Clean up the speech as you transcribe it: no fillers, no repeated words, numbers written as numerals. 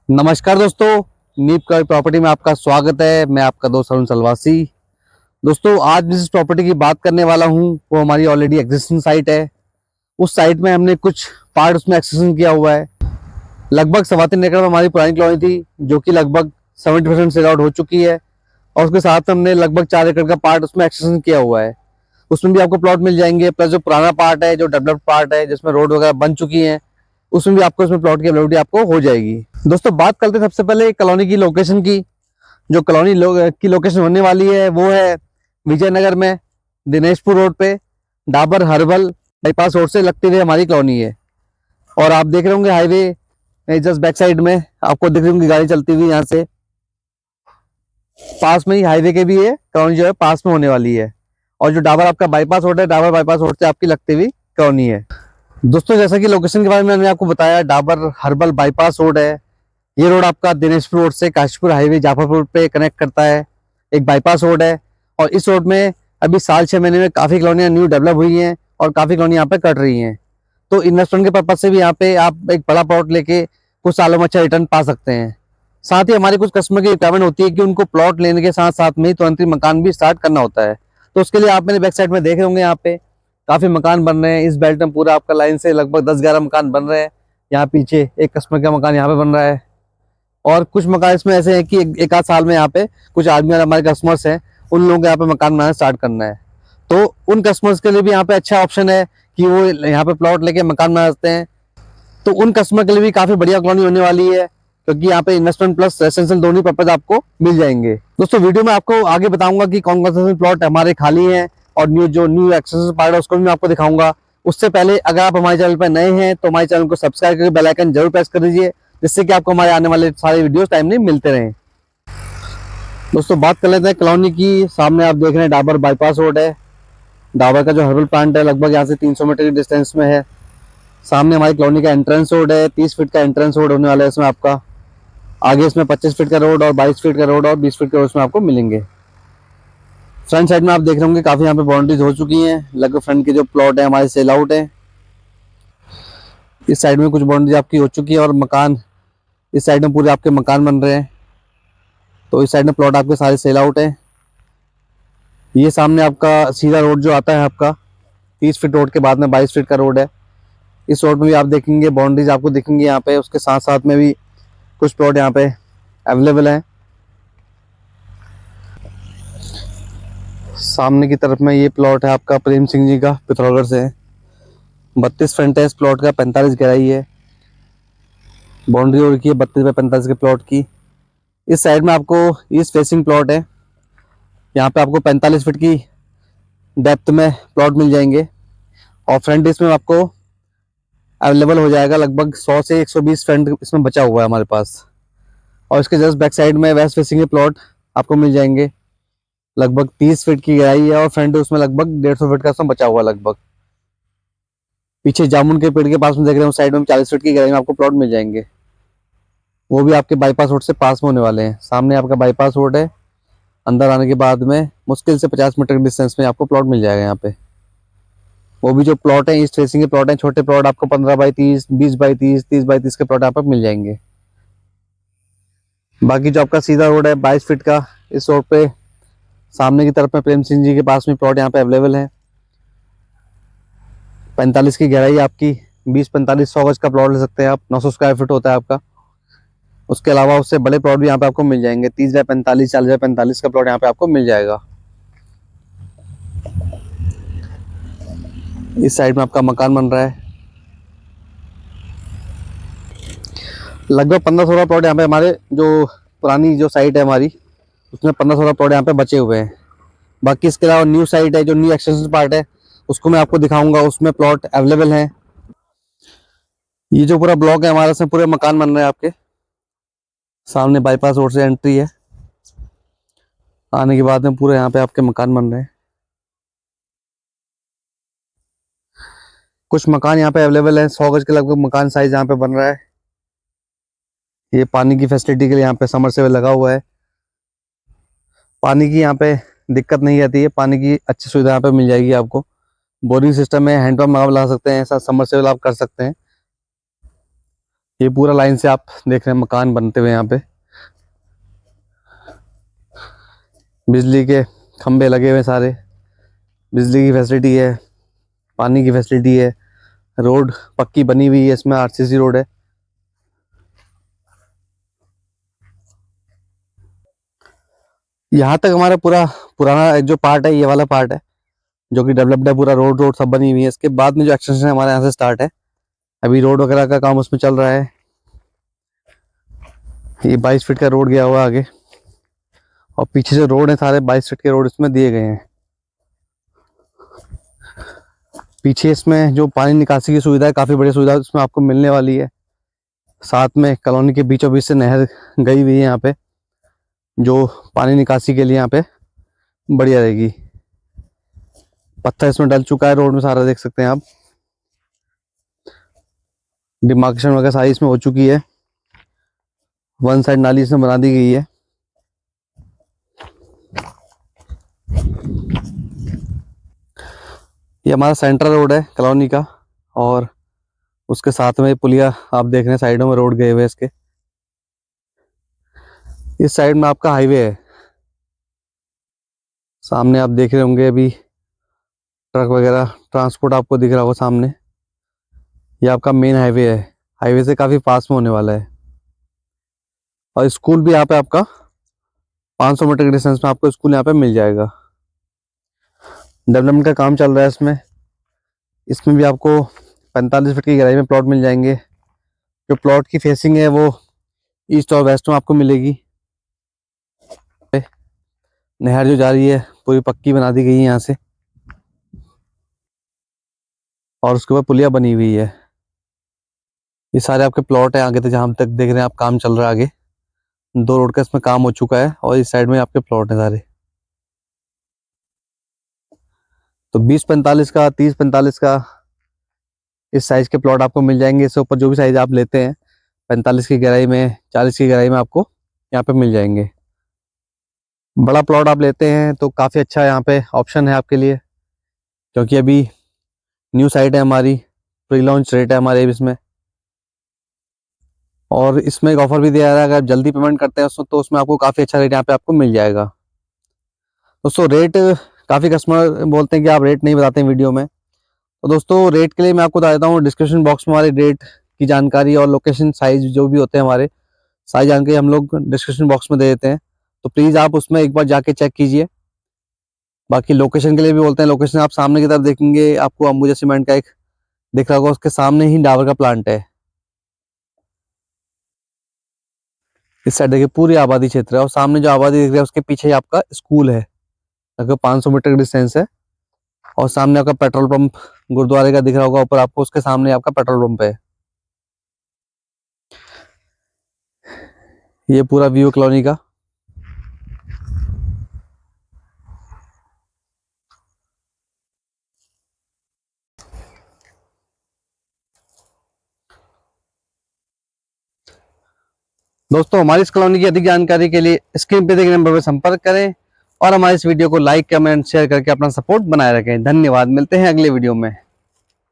नमस्कार दोस्तों, नीप का प्रॉपर्टी में आपका स्वागत है। मैं आपका दोस्त अरुण सलवासी। दोस्तों, आज जिस प्रॉपर्टी की बात करने वाला हूं वो हमारी ऑलरेडी एग्जिस्टिंग साइट है। उस साइट में हमने कुछ पार्ट उसमें एक्सटेंशन किया हुआ है। लगभग 3.25 एकड़ में हमारी पुरानी कॉलोनी थी, जो कि लगभग 70% सेल आउट हो चुकी है। और उसके साथ हमने लगभग 4 एकड़ का पार्ट उसमें एक्सटेंशन किया हुआ है। उसमें भी आपको प्लॉट मिल जाएंगे, प्लस जो पुराना पार्ट है, जो डेवलप्ड पार्ट है, जिसमें रोड वगैरह बन चुकी है, उसमें भी आपको इसमें प्लॉट की अवेलेबिलिटी आपको हो जाएगी। दोस्तों, बात करते हैं सबसे पहले कॉलोनी की लोकेशन की। जो कॉलोनी की लोकेशन होने वाली है वो है विजयनगर में, दिनेशपुर रोड पे, डाबर हर्बल बाईपास रोड से लगते हुए हमारी कॉलोनी है। और आप देख रहे होंगे हाईवे जस्ट बैक साइड में आपको दिख रही होंगी गाड़ी चलती हुई। यहाँ से पास में ही हाईवे के भी है, कॉलोनी जो है पास में होने वाली है। और जो डाबर आपका बाईपास रोड है, डाबर बाईपास रोड से आपकी लगती हुई कॉलोनी है। दोस्तों, जैसा कि लोकेशन के बारे में मैंने आपको बताया, डाबर हर्बल बाईपास रोड है। ये रोड आपका दिनेशपुर रोड से काशीपुर हाईवे जाफरपुर पे कनेक्ट करता है। एक बाईपास रोड है। और इस रोड में अभी साल 6 महीने में काफी कॉलोनियां न्यू डेवलप हुई हैं और काफी कॉलोनी यहाँ पे कट रही हैं। तो इन्वेस्टमेंट के पर्पज से भी यहाँ पे आप एक बड़ा प्लॉट लेके कुछ सालों में अच्छा रिटर्न पा सकते हैं। साथ ही हमारे कुछ कस्टमर की रिक्वायरमेंट होती है कि उनको प्लॉट लेने के साथ साथ में ही तुरंत ही मकान भी स्टार्ट करना होता है। तो उसके लिए आप मेरे बैक साइड में देख रहे होंगे, यहाँ पे काफी मकान बन रहे हैं। इस बेल्ट में पूरा आपका लाइन से लगभग 10-11 मकान बन रहे हैं। यहाँ पीछे एक कस्टमर का मकान यहाँ पे बन रहा है। और कुछ मकान इसमें ऐसे हैं कि एक आध साल में यहाँ पे कुछ आदमी और हमारे कस्टमर्स हैं, उन लोगों को यहाँ पे मकान बनाना स्टार्ट करना है। तो उन कस्टमर्स के लिए भी यहाँ पे अच्छा ऑप्शन है कि वो यहाँ पे प्लॉट लेके मकान बना सकते हैं। तो उन कस्टमर के लिए भी काफी बढ़िया कॉलोनी होने वाली है, क्योंकि यहाँ पे इन्वेस्टमेंट प्लस रेसिडेंशियल दोनों पर्पज आपको मिल जाएंगे। दोस्तों, वीडियो में आपको आगे बताऊंगा कि कौन कौन से प्लॉट हमारे खाली हैं और न्यू एक्सेस पार्ट है उसको भी मैं आपको दिखाऊंगा। उससे पहले अगर आप हमारे चैनल पर नए हैं तो हमारे चैनल को सब्सक्राइब करके बेल आइकन जरूर प्रेस कर दीजिए, जिससे कि आपको हमारे आने वाले सारे वीडियोस टाइमली मिलते रहें। दोस्तों, बात कर लेते हैं कॉलोनी की। सामने आप देख रहे हैं डाबर बाईपास रोड है। डाबर का जो हर्बल प्लांट है लगभग यहाँ से 300 मीटर की डिस्टेंस में है। सामने हमारी कॉलोनी का एंट्रेंस रोड है, 30 फीट का एंट्रेंस रोड होने वाला है इसमें आपका। आगे इसमें 25 फीट का रोड और 22 फीट का रोड और 20 फीट का रोड इसमें आपको मिलेंगे। फ्रंट साइड में आप देख रहे होंगे काफी यहाँ पे बाउंड्रीज हो चुकी हैं। लगभग फ्रंट के जो प्लॉट है हमारे सेल आउट है। इस साइड में कुछ बाउंड्री आपकी हो चुकी है और मकान इस साइड में पूरे आपके मकान बन रहे हैं। तो इस साइड में प्लॉट आपके सारे सेल आउट है। ये सामने आपका सीधा रोड जो आता है आपका 30 फीट रोड के बाद में 22 फीट का रोड है। इस रोड में भी आप देखेंगे बाउंड्रीज आपको दिखेंगी यहाँ पे। उसके साथ साथ में भी कुछ प्लॉट यहाँ पे अवेलेबल है। सामने की तरफ में ये प्लॉट है आपका प्रेम सिंह जी का, पिथौरागढ़ से है। 32 फ्रंट है इस प्लॉट का, 45 गहराई है। बाउंड्री हो रखी है 32 बाई 45 के प्लॉट की। इस साइड में आपको ईस्ट फेसिंग प्लॉट है। यहाँ पे आपको 45 फीट की डेप्थ में प्लॉट मिल जाएंगे। और फ्रंट इसमें आपको अवेलेबल हो जाएगा लगभग 100 से 120 फ्रंट इसमें बचा हुआ है हमारे पास। और इसके जस्ट बैक साइड में वेस्ट फेसिंग के प्लॉट आपको मिल जाएंगे। लगभग 30 फीट की गहराई है और फ्रंट उसमें लगभग 150 फीट का इसमें बचा हुआ है लगभग। पीछे जामुन के पेड़ के पास में देख रहे हो साइड में 40 फीट की गहराई में आपको प्लॉट मिल जाएंगे। वो भी आपके बाईपास रोड से पास में होने वाले हैं। सामने आपका बाईपास रोड है। अंदर आने के बाद में मुश्किल से 50 मीटर के डिस्टेंस में आपको प्लॉट मिल जाएगा यहाँ पे। वो भी जो प्लॉट है ईस्ट फेसिंग के प्लॉट हैं, छोटे प्लॉट आपको 15 बाई 30, 20 बाई 30, 30 बाई 30 के प्लॉट यहाँ पर मिल जाएंगे। बाकी जो आपका सीधा रोड है 22 फीट का, इस रोड पे सामने की तरफ में प्रेम सिंह जी के पास में प्लॉट यहाँ पे अवेलेबल है। 45 की गहराई आपकी, 20-45 100 गज का प्लॉट ले सकते हैं आप। 900 स्क्वायर फीट होता है आपका। उसके अलावा उससे बड़े प्लॉट भी यहाँ पे आपको मिल जाएंगे। 30 बाई 45, 40 बाई 45 का प्लॉट यहाँ पे आपको मिल जाएगा। इस साइड में आपका मकान बन रहा है। लगभग 15-16 प्लॉट यहाँ पे हमारे जो पुरानी जो साइट है हमारी, उसमें 15-16 प्लॉट यहाँ पे बचे हुए हैं। बाकी इसके अलावा न्यू साइट है, जो न्यू एक्सटेंशन पार्ट है, उसको मैं आपको दिखाऊंगा। उसमें प्लॉट अवेलेबल हैं। ये जो पूरा ब्लॉक है हमारे, इसमें पूरे मकान बन रहे हैं आपके। सामने बाईपास रोड से एंट्री है। आने के बाद में पूरे यहाँ पे आपके मकान बन रहे हैं। कुछ मकान यहाँ पे अवेलेबल है। 100 गज के लगभग मकान साइज यहाँ पे बन रहा है। ये पानी की फैसिलिटी के लिए यहाँ पे समरसेबल लगा हुआ है। पानी की यहाँ पे दिक्कत नहीं आती है। पानी की अच्छी सुविधा यहाँ पे मिल जाएगी आपको। बोरिंग सिस्टम है, हैंडपम्प आप लगा सकते हैं, ऐसा समरसेबल आप कर सकते हैं। ये पूरा लाइन से आप देख रहे हैं मकान बनते हुए, यहाँ पे बिजली के खंभे लगे हुए सारे, बिजली की फैसिलिटी है, पानी की फैसिलिटी है, रोड पक्की बनी हुई है, इसमें आरसीसी रोड है। यहाँ तक हमारा पूरा पुराना एक जो पार्ट है, ये वाला पार्ट है जो कि डेवलप्ड है, पूरा रोड रोड सब बनी हुई है। इसके बाद में जो एक्सटेंशन है हमारे यहाँ से स्टार्ट है, अभी रोड वगैरह का काम उसमें चल रहा है। ये 22 फीट का रोड गया हुआ आगे, और पीछे जो रोड है सारे 22 फीट के रोड इसमें दिए गए हैं। पीछे इसमें जो पानी निकासी की सुविधा है, काफ़ी बड़ी सुविधा इसमें आपको मिलने वाली है। साथ में कॉलोनी के बीचों बीच से नहर गई हुई है यहाँ पे, जो पानी निकासी के लिए यहाँ पे बढ़िया रहेगी। पत्थर इसमें डल चुका है रोड में सारा, देख सकते हैं आप। डिमार्केशन वगैरह सारी इसमें हो चुकी है। वन साइड नाली इसमें बना दी गई है। ये हमारा सेंट्रल रोड है कॉलोनी का, और उसके साथ में पुलिया आप देख रहे हैं, साइडों में रोड गए हुए इसके। इस साइड में आपका हाईवे है, सामने आप देख रहे होंगे अभी ट्रक वगैरह ट्रांसपोर्ट आपको दिख रहा होगा सामने। ये आपका मेन हाईवे है, हाईवे से काफ़ी पास में होने वाला है। और स्कूल भी यहाँ पे आपका 500 मीटर के डिस्टेंस में आपको स्कूल यहाँ पे मिल जाएगा। डेवलपमेंट का काम चल रहा है इसमें। इसमें भी आपको 45 फीट की गहराई में प्लॉट मिल जाएंगे। जो प्लॉट की फेसिंग है वो ईस्ट और वेस्ट में आपको मिलेगी। नहर जो जा रही है पूरी पक्की बना दी गई है यहाँ से, और उसके ऊपर पुलिया बनी हुई है। ये सारे आपके प्लॉट है आगे तक, जहाँ तक देख रहे हैं आप काम चल रहा है आगे। 2 रोड का इसमें काम हो चुका है, और इस साइड में आपके प्लॉट है सारे। तो 20-45 का, 30-45 का इस साइज के प्लॉट आपको मिल जाएंगे। इससे ऊपर जो भी साइज आप लेते हैं 45 की गहराई में, 40 की गहराई में आपको यहाँ पे मिल जाएंगे। बड़ा प्लॉट आप लेते हैं तो काफ़ी अच्छा यहाँ पे ऑप्शन है आपके लिए, क्योंकि अभी न्यू साइट है हमारी, प्री लॉन्च रेट है हमारे इसमें। और इसमें एक ऑफर भी दिया जा रहा है, अगर आप जल्दी पेमेंट करते हैं उसमें तो उसमें आपको काफ़ी अच्छा रेट यहाँ पे आपको मिल जाएगा। दोस्तों रेट, काफ़ी कस्टमर बोलते हैं कि आप रेट नहीं बताते हैं वीडियो में, तो दोस्तों रेट के लिए मैं आपको बता देता हूँ। डिस्क्रिप्शन बॉक्स में हमारे रेट की जानकारी और लोकेशन साइज जो भी होते हैं हमारे सारी जानकारी हम लोग डिस्क्रिप्शन बॉक्स में दे देते हैं, तो प्लीज़ आप उसमें एक बार जाके चेक कीजिए। बाकी लोकेशन के लिए भी बोलते हैं, लोकेशन आप सामने की तरफ देखेंगे, आपको अंबुजा सीमेंट का एक दिख रहा होगा, उसके सामने ही डाबर का प्लांट है। इस साइड देखिए पूरी आबादी क्षेत्र है, और सामने जो आबादी दिख रही है उसके पीछे ही आपका स्कूल है, लगभग 500 मीटर का डिस्टेंस है। और सामने आपका पेट्रोल पंप गुरुद्वारे का दिख रहा होगा ऊपर आपको, उसके सामने आपका पेट्रोल पंप है। ये पूरा व्यू कॉलोनी का। दोस्तों हमारी इस कॉलोनी की अधिक जानकारी के लिए स्क्रीन पे दिए गए नंबर पर संपर्क करें, और हमारे इस वीडियो को लाइक, कमेंट, शेयर करके अपना सपोर्ट बनाए रखें। धन्यवाद, मिलते हैं अगले वीडियो में।